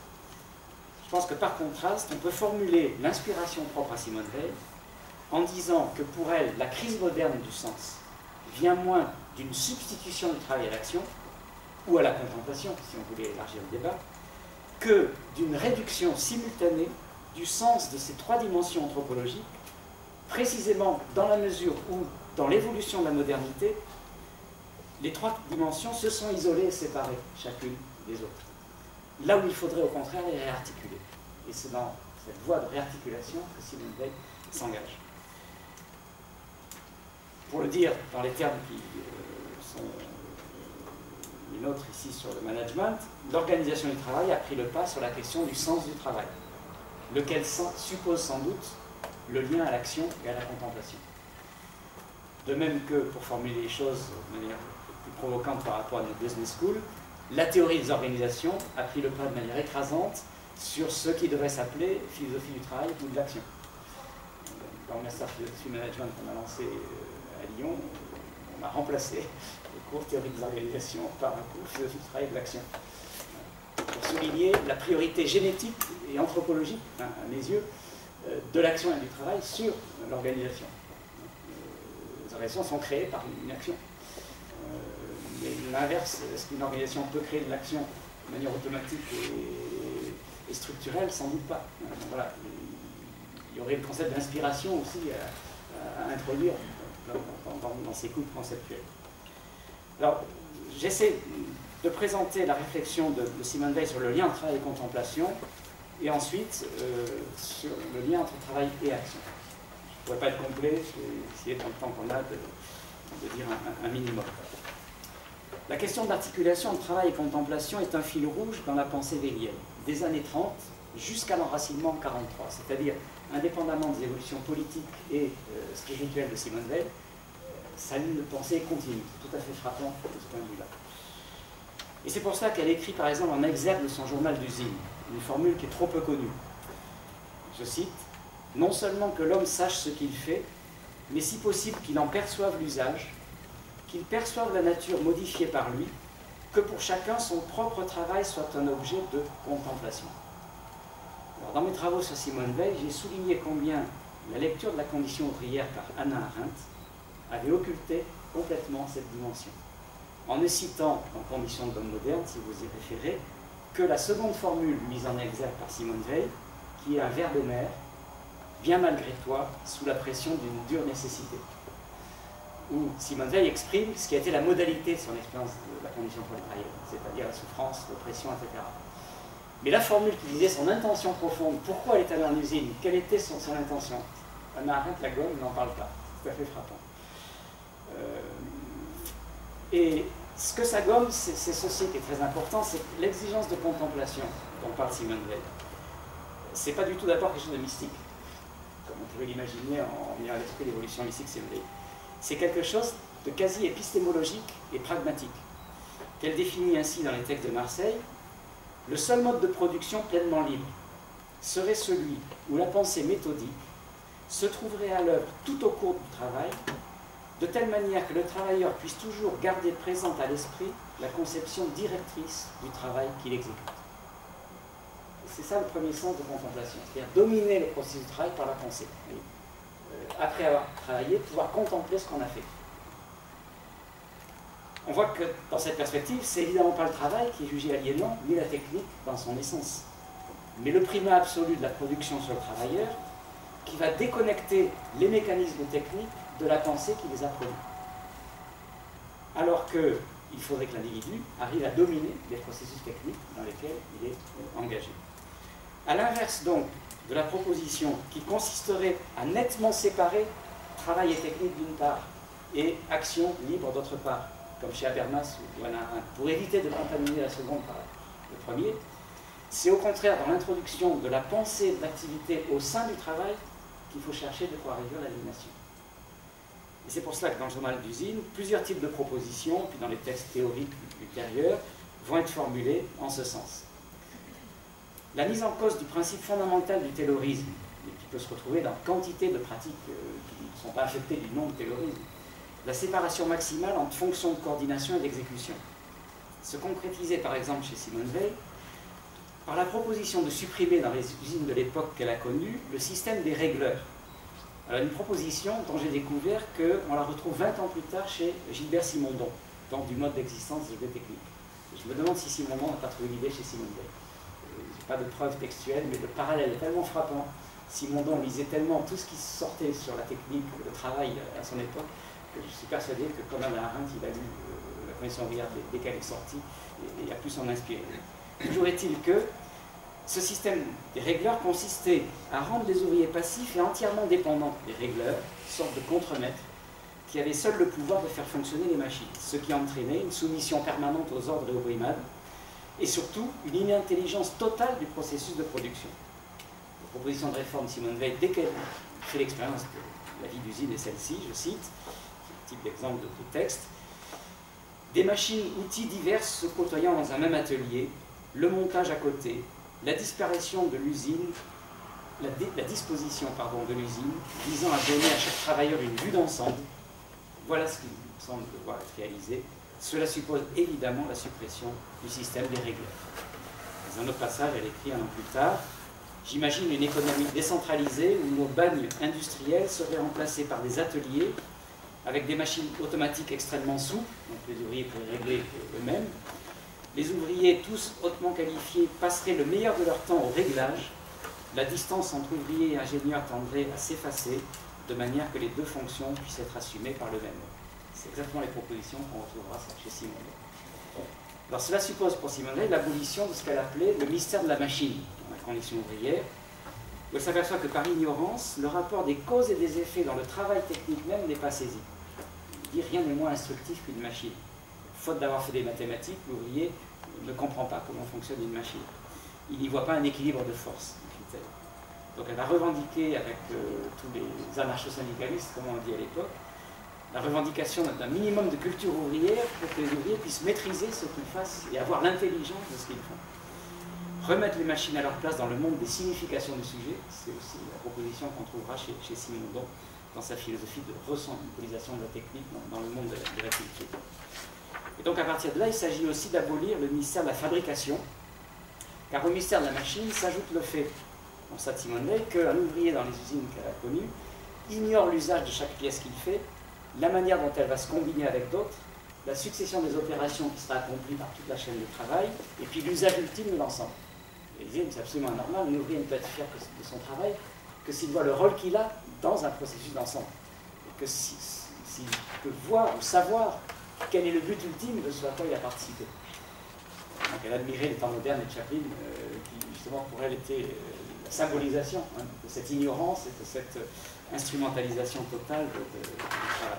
je pense que par contraste, on peut formuler l'inspiration propre à Simone Weil en disant que pour elle, la crise moderne du sens vient moins d'une substitution du travail à l'action, ou à la contemplation, si on voulait élargir le débat, que d'une réduction simultanée du sens de ces trois dimensions anthropologiques, précisément dans la mesure où, dans l'évolution de la modernité, les trois dimensions se sont isolées et séparées, chacune des autres. Là où il faudrait au contraire les réarticuler. Et c'est dans cette voie de réarticulation que Simone Weil s'engage. Pour le dire dans les termes qui sont les nôtres ici sur le management, l'organisation du travail a pris le pas sur la question du sens du travail, lequel suppose sans doute le lien à l'action et à la contemplation. De même que, pour formuler les choses de manière plus provocante par rapport à notre business school, la théorie des organisations a pris le pas de manière écrasante sur ce qui devrait s'appeler philosophie du travail ou de l'action. Dans le Master Philosophie Management qu'on a lancé à Lyon, on a remplacé le cours théorie des organisations par un cours philosophie du travail et de l'action. Pour souligner la priorité génétique et anthropologique, à mes yeux, de l'action et du travail sur l'organisation. Les organisations sont créées par une action. Mais l'inverse, est-ce qu'une organisation peut créer de l'action de manière automatique et structurelle? Sans doute pas. Voilà. Il y aurait le concept d'inspiration aussi à introduire dans ces coupes conceptuelles. Alors, j'essaie de présenter la réflexion de Simone Weil sur le lien entre travail et contemplation, et ensuite sur le lien entre travail et action. Je ne pourrais pas être complet, je vais essayer dans le temps qu'on a de dire un minimum. La question de l'articulation entre travail et contemplation est un fil rouge dans la pensée weilienne, des années 30 jusqu'à l'enracinement en 1943, c'est-à-dire indépendamment des évolutions politiques et spirituelles de Simone Weil, sa ligne de pensée continue, tout à fait frappant de ce point de vue-là. Et c'est pour ça qu'elle écrit par exemple en exergue de son journal d'usine, une formule qui est trop peu connue. Je cite: « Non seulement que l'homme sache ce qu'il fait, mais si possible qu'il en perçoive l'usage, qu'il perçoive la nature modifiée par lui, que pour chacun son propre travail soit un objet de contemplation. » Alors, dans mes travaux sur Simone Weil, j'ai souligné combien la lecture de la condition ouvrière par Hannah Arendt avait occulté complètement cette dimension, en ne citant, en condition de l'homme moderne, si vous y référez, que la seconde formule mise en exergue par Simone Weil, qui est un verbe mère, bien malgré toi, sous la pression d'une dure nécessité. où Simone Weil exprime ce qui a été la modalité de son expérience de la condition prolétarienne, c'est-à-dire la souffrance, l'oppression, etc. Mais la formule qui disait son intention profonde, pourquoi elle est allée en usine, quelle était son intention, Hannah Arendt, la gomme, n'en parle pas. C'est tout à fait frappant. Et ce que ça gomme, c'est ceci qui est très important, c'est l'exigence de contemplation dont parle Simone Weil. C'est pas du tout d'abord quelque chose de mystique, comme on pourrait l'imaginer en ayant à l'esprit l'évolution mystique Simone Weil. C'est quelque chose de quasi épistémologique et pragmatique, qu'elle définit ainsi dans les textes de Marseille. Le seul mode de production pleinement libre serait celui où la pensée méthodique se trouverait à l'œuvre tout au cours du travail, de telle manière que le travailleur puisse toujours garder présente à l'esprit la conception directrice du travail qu'il exécute. C'est ça le premier sens de contemplation, c'est-à-dire dominer le processus du travail par la pensée. Après avoir travaillé, pouvoir contempler ce qu'on a fait. On voit que dans cette perspective, c'est évidemment pas le travail qui est jugé aliénant, ni la technique dans son essence, mais le primat absolu de la production sur le travailleur qui va déconnecter les mécanismes techniques de la pensée qui les a produits. Alors qu'il faudrait que l'individu arrive à dominer les processus techniques dans lesquels il est engagé. À l'inverse donc de la proposition qui consisterait à nettement séparer travail et technique d'une part et action libre d'autre part, comme chez Habermas ou Hannah Arendt, pour éviter de contaminer la seconde par le premier, c'est au contraire dans l'introduction de la pensée et de l'activité au sein du travail qu'il faut chercher de quoi réduire l'aliénation. Et c'est pour cela que dans le journal d'usine, plusieurs types de propositions, puis dans les textes théoriques ultérieurs, vont être formulés en ce sens. La mise en cause du principe fondamental du taylorisme, qui peut se retrouver dans quantité de pratiques qui ne sont pas affectées du nom de taylorisme, la séparation maximale entre fonctions de coordination et d'exécution, se concrétisait par exemple chez Simone Weil par la proposition de supprimer dans les usines de l'époque qu'elle a connue le système des régleurs. Alors, une proposition dont j'ai découvert qu'on la retrouve 20 ans plus tard chez Gilbert Simondon, dans du mode d'existence des techniques. Je me demande si Simondon n'a pas trouvé l'idée chez Simone Weil. Je n'ai pas de preuves textuelles, mais le parallèle est tellement frappant. Simondon lisait tellement tout ce qui sortait sur la technique, le travail à son époque, que je suis persuadé que comme Hannah Arendt, il a lu la Condition ouvrière dès qu'elle est sortie et il a pu s'en inspirer. Toujours est-il que ce système des régleurs consistait à rendre les ouvriers passifs et entièrement dépendants des régleurs, sorte de contremaîtres, qui avaient seuls le pouvoir de faire fonctionner les machines, ce qui entraînait une soumission permanente aux ordres et aux brimades, et surtout une inintelligence totale du processus de production. La proposition de réforme de Simone Weil, dès qu'elle fait l'expérience de la vie d'usine, est celle-ci, je cite, type d'exemple de texte, des machines, outils divers se côtoyant dans un même atelier, le montage à côté, la disparition de l'usine, la disposition de l'usine, visant à donner à chaque travailleur une vue d'ensemble. Voilà ce qui me semble devoir être réalisé. Cela suppose évidemment la suppression du système des régleurs. Dans un autre passage, elle écrit un an plus tard, j'imagine une économie décentralisée où nos bagnes industriels seraient remplacés par des ateliers avec des machines automatiques extrêmement souples, donc les ouvriers pourraient régler eux-mêmes. Les ouvriers, tous hautement qualifiés, passeraient le meilleur de leur temps au réglage. La distance entre ouvriers et ingénieurs tendrait à s'effacer, de manière que les deux fonctions puissent être assumées par le même homme. C'est exactement les propositions qu'on retrouvera chez Simone Weil. Alors cela suppose pour Simone Weil l'abolition de ce qu'elle appelait le mystère de la machine, dans la condition ouvrière, où elle s'aperçoit que par ignorance, le rapport des causes et des effets dans le travail technique même n'est pas saisi. Il dit rien n'est moins instructif qu'une machine. Faute d'avoir fait des mathématiques, l'ouvrier ne comprend pas comment fonctionne une machine. Il n'y voit pas un équilibre de force. Donc elle va revendiquer avec tous les anarcho-syndicalistes, comme on dit à l'époque, la revendication d'un minimum de culture ouvrière pour que les ouvriers puissent maîtriser ce qu'ils fassent et avoir l'intelligence de ce qu'ils font. Remettre les machines à leur place dans le monde des significations du sujet, c'est aussi la proposition qu'on trouvera chez Simondon dans sa philosophie de recentralisation de la technique dans le monde de la culture. Et donc à partir de là, il s'agit aussi d'abolir le mystère de la fabrication, car au mystère de la machine s'ajoute le fait, dans ça de Simone Weil, qu'un ouvrier dans les usines qu'elle a connues ignore l'usage de chaque pièce qu'il fait, la manière dont elle va se combiner avec d'autres, la succession des opérations qui sera accomplie par toute la chaîne de travail, et puis l'usage ultime de l'ensemble. Et c'est absolument anormal, un ouvrier ne peut être fier de son travail que s'il voit le rôle qu'il a dans un processus d'ensemble. Et que si s'il peut voir ou savoir quel est le but ultime de ce à quoi il a participé. Donc elle admirait les temps modernes et Chaplin, qui justement pour elle était la symbolisation de cette ignorance et de cette instrumentalisation totale du travail.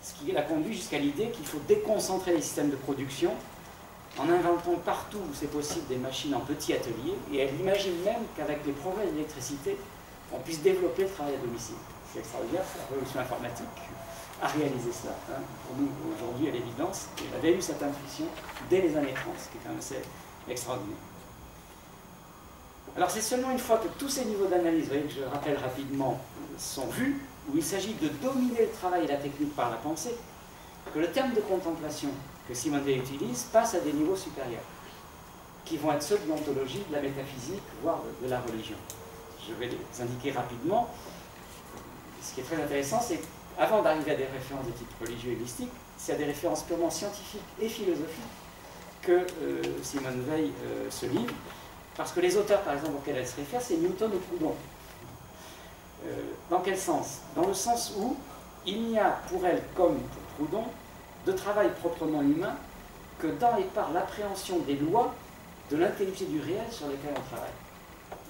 Ce qui l'a conduit jusqu'à l'idée qu'il faut déconcentrer les systèmes de production en inventant partout où c'est possible des machines en petits ateliers, et elle imagine même qu'avec les progrès de l'électricité, on puisse développer le travail à domicile. C'est extraordinaire, la révolution informatique a réalisé cela. Pour nous, aujourd'hui, à l'évidence, elle avait eu cette intuition dès les années 30, ce qui est quand même assez extraordinaire. Alors c'est seulement une fois que tous ces niveaux d'analyse, vous voyez que je rappelle rapidement, sont vus, où il s'agit de dominer le travail et la technique par la pensée, que le terme de contemplation que Simone Weil utilise passe à des niveaux supérieurs, qui vont être ceux de l'ontologie, de la métaphysique, voire de la religion. Je vais les indiquer rapidement. Ce qui est très intéressant, c'est qu'avant d'arriver à des références de type religieux et mystique, c'est à des références purement scientifiques et philosophiques que Simone Weil se livre, parce que les auteurs, par exemple, auxquels elle se réfère, c'est Newton ou Proudhon. Dans quel sens? Dans le sens où il n'y a pour elle, comme pour Proudhon, de travail proprement humain que dans et par l'appréhension des lois de l'intelligence du réel sur lesquelles on travaille.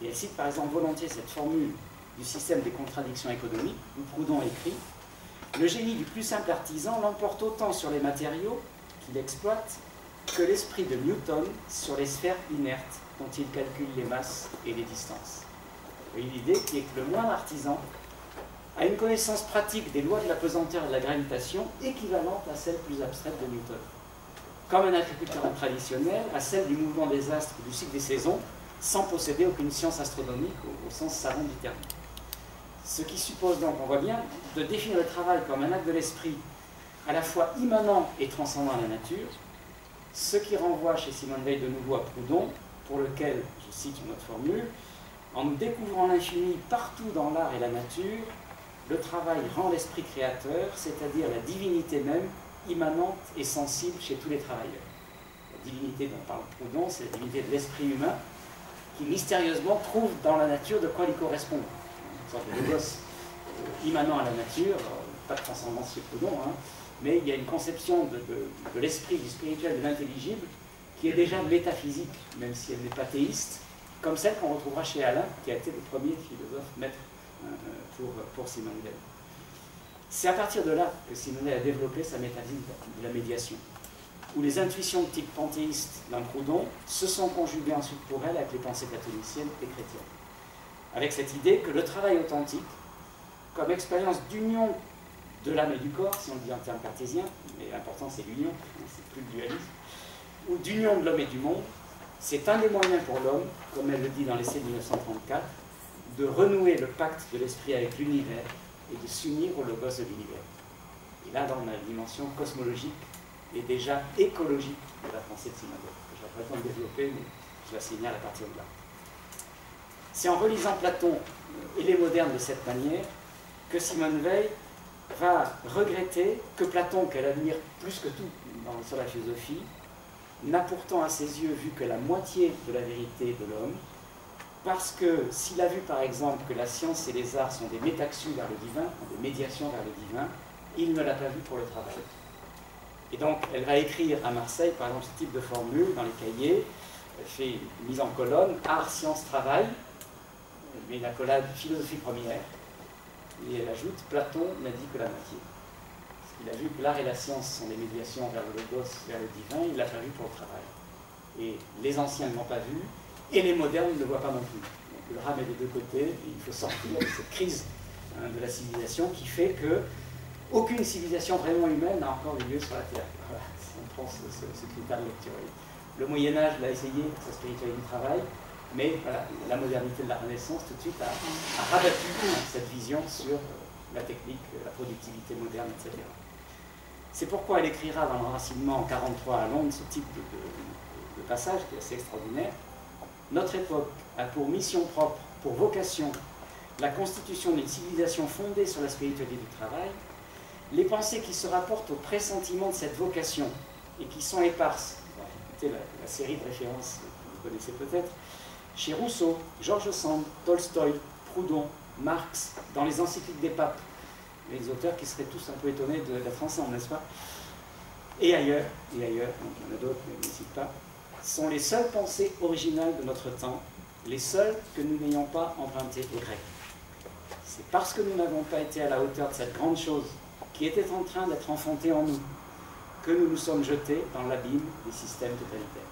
Et elle cite par exemple volontiers cette formule du système des contradictions économiques, où Proudhon écrit « Le génie du plus simple artisan l'emporte autant sur les matériaux qu'il exploite que l'esprit de Newton sur les sphères inertes dont il calcule les masses et les distances. » Et l'idée qui est que le moindre artisan a une connaissance pratique des lois de la pesanteur et de la gravitation équivalente à celle plus abstraite de Newton. Comme un agriculteur traditionnel a celle du mouvement des astres ou du cycle des saisons, sans posséder aucune science astronomique au sens savant du terme. Ce qui suppose donc, on voit bien, de définir le travail comme un acte de l'esprit à la fois immanent et transcendant la nature, ce qui renvoie chez Simone Weil de nouveau à Proudhon, pour lequel, je cite une autre formule, en nous découvrant l'infini partout dans l'art et la nature, le travail rend l'esprit créateur, c'est-à-dire la divinité même, immanente et sensible chez tous les travailleurs. La divinité dont parle Proudhon, c'est la divinité de l'esprit humain, qui mystérieusement trouve dans la nature de quoi lui correspondre. Une sorte de logos immanent à la nature, pas de transcendance chez Proudhon, mais il y a une conception de l'esprit, du spirituel, de l'intelligible, qui est déjà métaphysique, même si elle n'est pas théiste, comme celle qu'on retrouvera chez Alain, qui a été le premier philosophe maître pour Simone Weil. C'est à partir de là que Simone Weil a développé sa métaphysique de la médiation, où les intuitions de type panthéiste d'un Proudhon se sont conjuguées ensuite pour elle avec les pensées catholiциennes et chrétiennes. Avec cette idée que le travail authentique, comme expérience d'union de l'âme et du corps, si on le dit en termes cartésiens, mais l'important c'est l'union, c'est plus le dualisme, ou d'union de l'homme et du monde, c'est un des moyens pour l'homme, comme elle le dit dans l'essai de 1934, de renouer le pacte de l'esprit avec l'univers et de s'unir au logos de l'univers. Et là, on a la dimension cosmologique et déjà écologique de la pensée de Simone Weil, que je vais pas le développer, mais je la signale à partir de là. C'est en relisant Platon et les modernes de cette manière que Simone Weil va regretter que Platon, qu'elle admire plus que tout sur la philosophie, n'a pourtant à ses yeux vu que la moitié de la vérité de l'homme, parce que s'il a vu par exemple que la science et les arts sont des métaxus vers le divin, des médiations vers le divin, il ne l'a pas vu pour le travail. Et donc elle va écrire à Marseille par exemple ce type de formule dans les cahiers, elle fait une mise en colonne, art, science, travail, elle met l'accolade philosophie première, et elle ajoute Platon n'a dit que la moitié. Il a vu que l'art et la science sont des médiations vers le logos, vers le divin, il ne l'a pas vu pour le travail. Et les anciens ne l'ont pas vu, et les modernes ne le voient pas non plus. Donc le drame est des deux côtés, et il faut sortir de cette crise de la civilisation qui fait que aucune civilisation vraiment humaine n'a encore eu lieu sur la Terre. Voilà, si on prend ce critère de lecture. Le Moyen-Âge l'a essayé, sa spiritualité du travail, mais voilà, la modernité de la Renaissance tout de suite a rabattu cette vision sur la technique, la productivité moderne, etc. C'est pourquoi elle écrira dans l'enracinement en 1943 à Londres ce type de passage qui est assez extraordinaire. Notre époque a pour mission propre, pour vocation, la constitution d'une civilisation fondée sur la spiritualité du travail. Les pensées qui se rapportent au pressentiment de cette vocation et qui sont éparses, écoutez la série de références que vous connaissez peut-être, chez Rousseau, George Sand, Tolstoï, Proudhon, Marx, dans les encycliques des papes, les auteurs qui seraient tous un peu étonnés d'être ensemble, n'est-ce pas? Et ailleurs, donc il y en a d'autres, mais je ne les cite pas, sont les seules pensées originales de notre temps, les seules que nous n'ayons pas empruntées aux Grecs. C'est parce que nous n'avons pas été à la hauteur de cette grande chose qui était en train d'être enfantée en nous que nous nous sommes jetés dans l'abîme des systèmes totalitaires.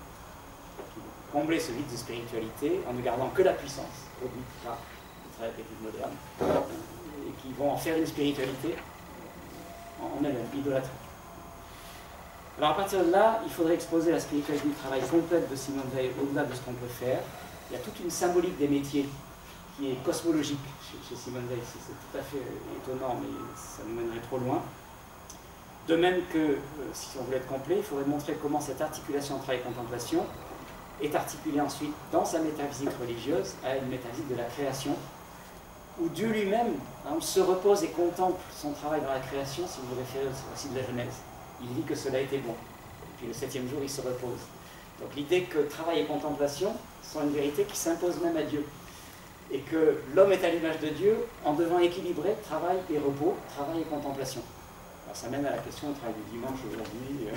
Combler ce vide de spiritualité en ne gardant que la puissance, produite par le travail technique moderne, et qui vont en faire une spiritualité en elle-même, idolâtrie. Alors à partir de là, il faudrait exposer la spiritualité du travail complète de Simone Weil au-delà de ce qu'on peut faire. Il y a toute une symbolique des métiers qui est cosmologique chez Simone Weil. C'est tout à fait étonnant, mais ça nous mènerait trop loin. De même que, si on voulait être complet, il faudrait montrer comment cette articulation entre travail et contemplation est articulée ensuite dans sa métaphysique religieuse à une métaphysique de la création, où Dieu lui-même se repose et contemple son travail dans la création, si vous vous référez au récit de la Genèse. Il dit que cela était bon. Et puis le 7e jour, il se repose. Donc l'idée que travail et contemplation sont une vérité qui s'impose même à Dieu. Et que l'homme est à l'image de Dieu en devant équilibrer travail et repos, travail et contemplation. Alors ça mène à la question du travail du dimanche aujourd'hui,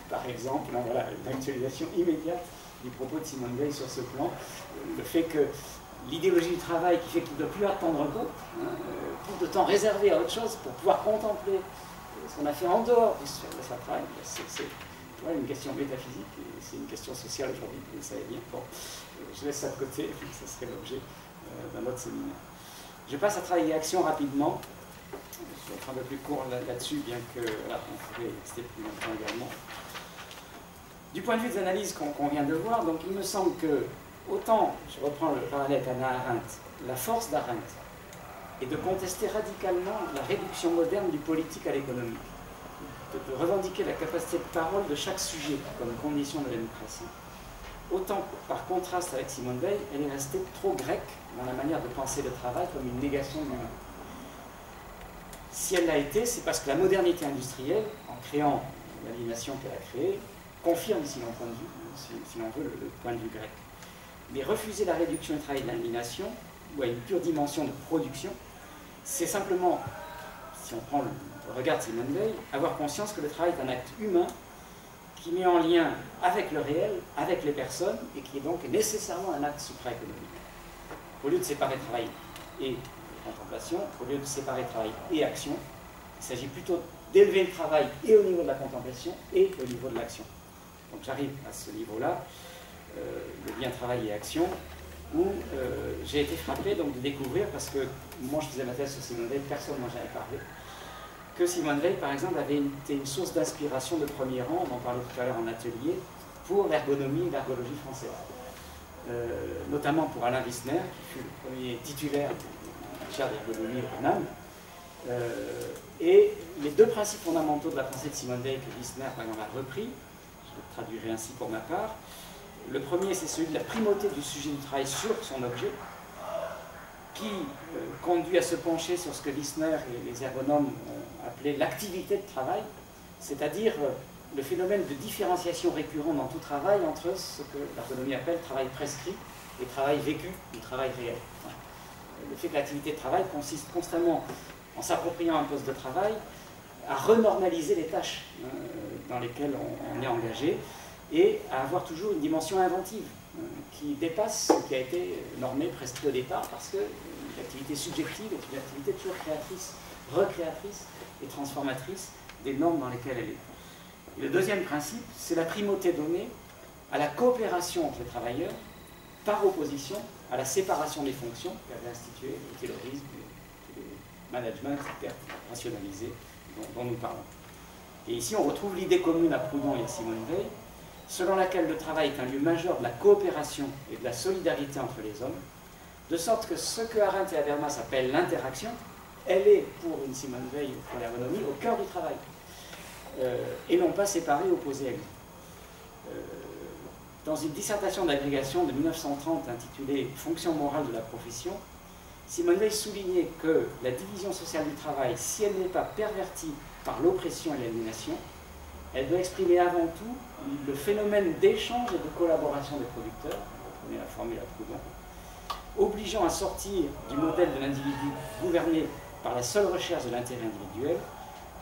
par exemple. Là, voilà, une actualisation immédiate du propos de Simone Weil sur ce plan. Le fait que l'idéologie du travail qui fait qu'il ne doit plus attendre repos, plus de temps réservé à autre chose pour pouvoir contempler ce qu'on a fait en dehors du sphère de sa travail, c'est une question métaphysique et c'est une question sociale aujourd'hui, vous le savez bien. Bon, je laisse ça de côté, ça serait l'objet d'un autre séminaire. Je passe à travail et action rapidement. Je vais être un peu plus court là-dessus, bien que là, on pourrait rester plus longtemps également. Du point de vue des analyses qu'on vient de voir, donc il me semble que, autant, je reprends le parallèle avec Hannah Arendt, la force d'Arendt est de contester radicalement la réduction moderne du politique à l'économie, de revendiquer la capacité de parole de chaque sujet comme condition de la démocratie. Autant, par contraste avec Simone Weil, elle est restée trop grecque dans la manière de penser le travail comme une négation de l'humain. Si elle l'a été, c'est parce que la modernité industrielle, en créant l'aliénation qu'elle a créée, confirme, si l'on veut, le point de vue grec. Mais refuser la réduction du travail de l'aliénation, ou à une pure dimension de production, c'est simplement, si on prend le regard de Simone Weil, avoir conscience que le travail est un acte humain qui met en lien avec le réel, avec les personnes, et qui est donc nécessairement un acte supra-économique. Au lieu de séparer travail et contemplation, au lieu de séparer travail et action, il s'agit plutôt d'élever le travail et au niveau de la contemplation et au niveau de l'action. Donc j'arrive à ce niveau-là, le lien travail et action, où j'ai été frappé donc, de découvrir, parce que moi je faisais ma thèse sur Simone Weil, personne n'en avait parlé, que Simone Weil, par exemple, avait été une source d'inspiration de premier rang, on en parlait tout à l'heure en atelier, pour l'ergonomie et l'ergologie française. Notamment pour Alain Wissner, qui fut le premier titulaire de la chaire d'ergonomie au RNAM. Et les deux principes fondamentaux de la pensée de Simone Weil que Wissner, par exemple, a repris, je le traduirai ainsi pour ma part. Le premier, c'est celui de la primauté du sujet du travail sur son objet, qui conduit à se pencher sur ce que Wissner et les ergonomes ont appelé l'activité de travail, c'est-à-dire le phénomène de différenciation récurrent dans tout travail entre ce que l'ergonomie appelle travail prescrit et travail vécu ou travail réel. Le fait que l'activité de travail consiste constamment, en s'appropriant un poste de travail, à renormaliser les tâches dans lesquelles on est engagé et à avoir toujours une dimension inventive qui dépasse ce qui a été normé, prescrit au départ, parce que l'activité subjective est une activité toujours créatrice, recréatrice et transformatrice des normes dans lesquelles elle est. Et le deuxième principe, c'est la primauté donnée à la coopération entre les travailleurs par opposition à la séparation des fonctions qu'avait institué le taylorisme, le management rationalisé dont nous parlons. Et ici, on retrouve l'idée commune à Proudhon et à Simone Weil, selon laquelle le travail est un lieu majeur de la coopération et de la solidarité entre les hommes, de sorte que ce que Arendt et Habermas appellent l'interaction, elle est, pour une Simone Weil, pour l'ergonomie, au cœur du travail, et non pas séparée, opposée à lui. Dans une dissertation d'agrégation de 1930 intitulée « Fonction morale de la profession », Simone Weil soulignait que la division sociale du travail, si elle n'est pas pervertie par l'oppression et l'aliénation, elle doit exprimer avant tout le phénomène d'échange et de collaboration des producteurs, vous reprenez la formule à Proudhon, obligeant à sortir du modèle de l'individu gouverné par la seule recherche de l'intérêt individuel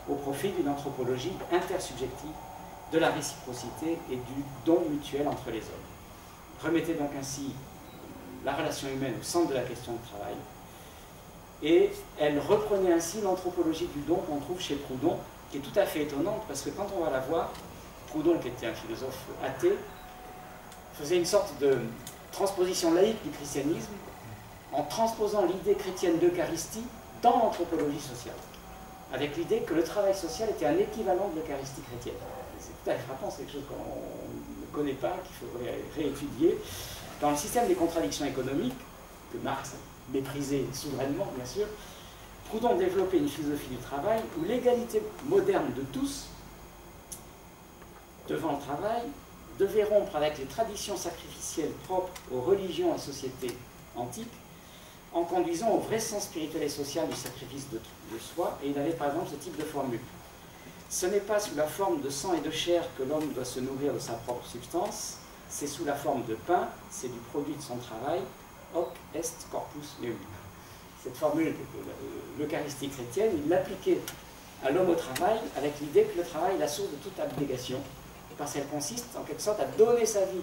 au profit d'une anthropologie intersubjective de la réciprocité et du don mutuel entre les hommes. Remettez donc ainsi la relation humaine au centre de la question du travail, et elle reprenait ainsi l'anthropologie du don qu'on trouve chez Proudhon, qui est tout à fait étonnante, parce que quand on va la voir, Proudhon, qui était un philosophe athée, faisait une sorte de transposition laïque du christianisme en transposant l'idée chrétienne d'Eucharistie dans l'anthropologie sociale, avec l'idée que le travail social était un équivalent de l'Eucharistie chrétienne. C'est tout à fait frappant, c'est quelque chose qu'on ne connaît pas, qu'il faudrait réétudier. Dans le système des contradictions économiques, que Marx méprisait souverainement, bien sûr, Proudhon développait une philosophie du travail où l'égalité moderne de tous devant le travail devait rompre avec les traditions sacrificielles propres aux religions et sociétés antiques en conduisant au vrai sens spirituel et social du sacrifice de soi. Et il avait par exemple ce type de formule. Ce n'est pas sous la forme de sang et de chair que l'homme doit se nourrir de sa propre substance, c'est sous la forme de pain, c'est du produit de son travail, hoc est corpus meum. Cette formule de l'Eucharistie chrétienne, il l'appliquait à l'homme au travail avec l'idée que le travail est la source de toute abnégation, parce qu'elle consiste en quelque sorte à donner sa vie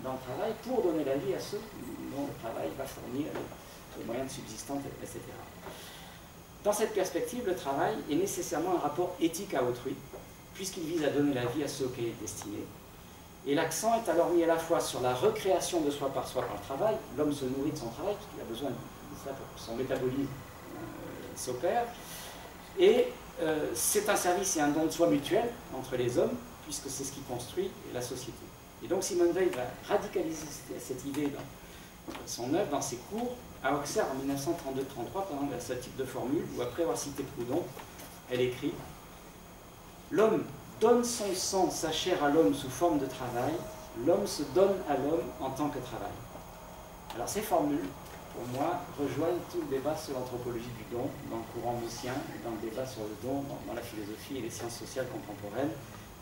dans le travail pour donner la vie à ceux dont le travail va fournir les moyens de subsistance, etc. Dans cette perspective, le travail est nécessairement un rapport éthique à autrui, puisqu'il vise à donner la vie à ceux auxquels il est destiné. Et l'accent est alors mis à la fois sur la recréation de soi par le travail. L'homme se nourrit de son travail, puisqu'il a besoin de ça pour que son métabolisme s'opère. Et c'est un service et un don de soi mutuel entre les hommes, puisque c'est ce qui construit la société. Et donc Simone Weil va radicaliser cette idée dans son œuvre, dans ses cours, à Auxerre en 1932-33, par exemple, à ce type de formule, où après avoir cité Proudhon, elle écrit « L'homme donne son sang, sa chair à l'homme sous forme de travail, l'homme se donne à l'homme en tant que travail. » Alors ces formules, pour moi, rejoignent tout le débat sur l'anthropologie du don, dans le courant maussien, et dans le débat sur le don, dans la philosophie et les sciences sociales contemporaines.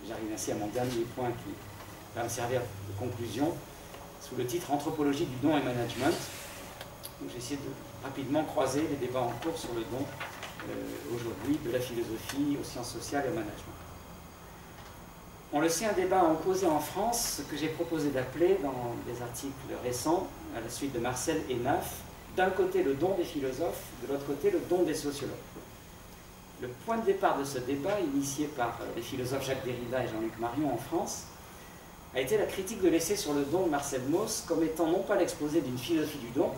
J'arrive ainsi à mon dernier point qui va me servir de conclusion, sous le titre « Anthropologie du don et management ». J'ai essayé de rapidement croiser les débats en cours sur le don aujourd'hui, de la philosophie aux sciences sociales et au management. On le sait, un débat opposé en France, ce que j'ai proposé d'appeler dans des articles récents, à la suite de Marcel et Naff, d'un côté le don des philosophes, de l'autre côté le don des sociologues. Le point de départ de ce débat, initié par les philosophes Jacques Derrida et Jean-Luc Marion en France, a été la critique de l'essai sur le don de Marcel Mauss comme étant non pas l'exposé d'une philosophie du don,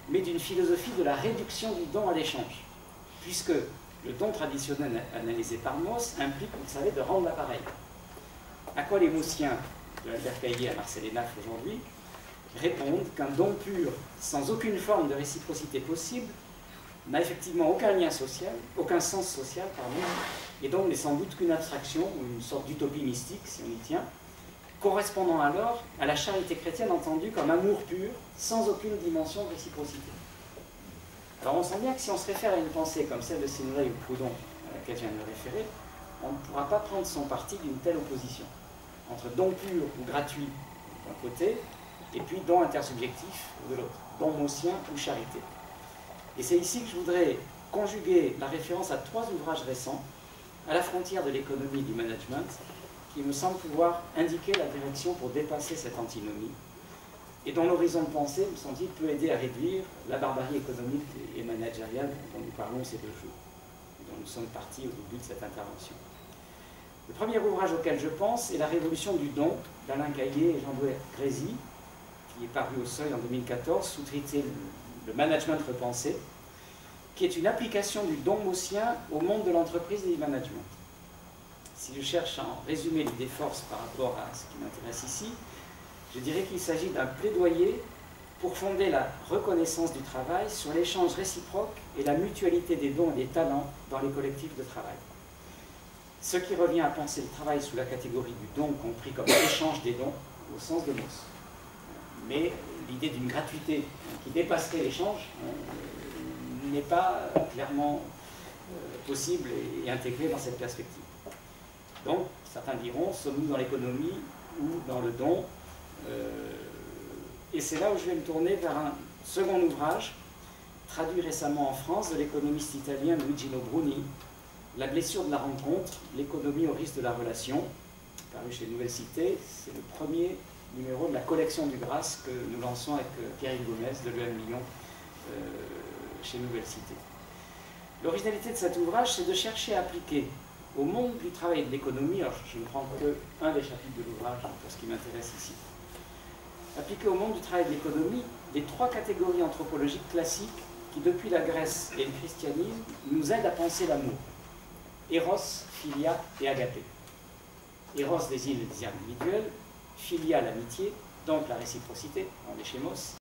mais d'une philosophie de la réduction du don à l'échange, puisque le don traditionnel analysé par Mauss implique, vous le savez, de rendre l'appareil. À quoi les Maussiens, de Albert Caillé à Marcel et Naff aujourd'hui, répondent qu'un don pur, sans aucune forme de réciprocité possible, n'a effectivement aucun lien social, aucun sens social, et donc n'est sans doute qu'une abstraction ou une sorte d'utopie mystique, si on y tient, correspondant alors à la charité chrétienne entendue comme amour pur, sans aucune dimension de réciprocité. Alors on sent bien que si on se réfère à une pensée comme celle de Simone ou Proudhon, à laquelle je viens de me référer, on ne pourra pas prendre son parti d'une telle opposition entre don pur ou gratuit d'un côté, et puis don intersubjectif de l'autre, don maussien ou charité. Et c'est ici que je voudrais conjuguer la référence à 3 ouvrages récents, à la frontière de l'économie et du management, qui me semblent pouvoir indiquer la direction pour dépasser cette antinomie, et dont l'horizon de pensée, me semble-t-il, peut aider à réduire la barbarie économique et managériale dont nous parlons ces 2 jours, et dont nous sommes partis au début de cette intervention. Le premier ouvrage auquel je pense est La Révolution du don, d'Alain Caillé et Jean-Louis Grésy, qui est paru au Seuil en 2014, sous-titré Le management repensé, qui est une application du don maussien au monde de l'entreprise et du management. Si je cherche à en résumer l'idée force par rapport à ce qui m'intéresse ici, je dirais qu'il s'agit d'un plaidoyer pour fonder la reconnaissance du travail sur l'échange réciproque et la mutualité des dons et des talents dans les collectifs de travail. Ce qui revient à penser le travail sous la catégorie du don compris comme échange des dons au sens de Mauss. Mais l'idée d'une gratuité qui dépasserait l'échange n'est pas clairement possible et intégrée dans cette perspective. Donc, certains diront, sommes-nous dans l'économie ou dans le don? Et c'est là où je vais me tourner vers un second ouvrage, traduit récemment en France de l'économiste italien Luigino Bruni, La blessure de la rencontre, l'économie au risque de la relation, paru chez Nouvelle Cité. C'est le premier numéro de la collection du Grâce que nous lançons avec Pierre-Yves Gomez de l'EM Lyon chez Nouvelle Cité. L'originalité de cet ouvrage, c'est de chercher à appliquer au monde du travail et de l'économie, alors je ne prends qu'un des chapitres de l'ouvrage pour ce qui m'intéresse ici, appliquer au monde du travail et de l'économie les trois catégories anthropologiques classiques qui, depuis la Grèce et le christianisme, nous aident à penser l'amour. Eros, Philia et Agapé. Eros désigne le désir individuel, Philia l'amitié, donc la réciprocité, en échémos,